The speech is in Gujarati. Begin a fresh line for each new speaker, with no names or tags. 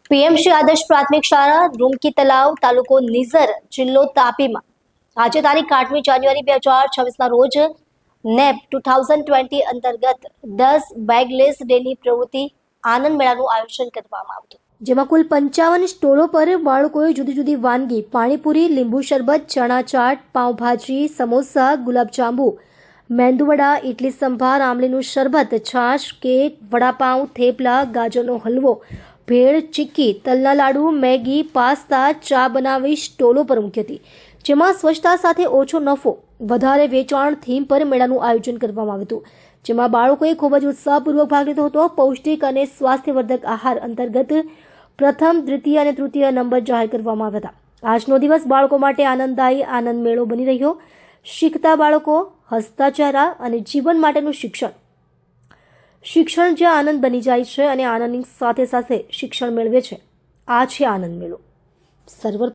પીએમસી આદર્શ પ્રાથમિક શાળા રૂમકી તલાવ તાલુકો નિઝર જિલ્લો તાપીમાં આજે તારીખ 8મી જાન્યુઆરી 2026ના રોજ નેપ 2020 અંતર્ગત 10 બેગલેસ ડેની પ્રવૃત્તિ આનંદ મેળાનું આયોજન કરવામાં આવ્યું, જેમાં કુલ 55 સ્ટોલો પર બાળકોએ જુદી જુદી વાનગી પાણીપુરી, લીંબુ શરબત, ચણા ચાટ, પાઉંભાજી, સમોસા, ગુલાબજાંબુ, મેંદુવડા, ઇડલી સંભાર, આમલીનું શરબત, છાશ, કેક, વડાપાઉં, થેપલા, ગાજરનો હલવો, ભેળ, ચીક્કી, તલના લાડુ, મેગી, પાસ્તા, ચા બનાવી સ્ટોલો પર મૂકી હતી, જેમાં સ્વચ્છતા સાથે ઓછો નફો વધારે વેચાણ થીમ પર મેળાનું આયોજન કરવામાં આવ્યું હતું, જેમાં બાળકોએ ખૂબ જ ઉત્સાહપૂર્વક ભાગ લીધો હતો. પૌષ્ટિક અને સ્વાસ્થ્યવર્ધક આહાર અંતર્ગત પ્રથમ, દ્વિતીય અને તૃતીય નંબર જાહેર કરવામાં આવ્યા હતા. આજનો દિવસ બાળકો માટે આનંદદાયી આનંદ મેળો બની રહ્યો. શીખતા બાળકો, હસતા ચહેરા અને જીવન માટેનું શિક્ષણ જ્યાં આનંદ બની જાય છે અને આનંદની સાથે સાથે શિક્ષણ મેળવે છે. આ છે આનંદ મેળો. સર્વર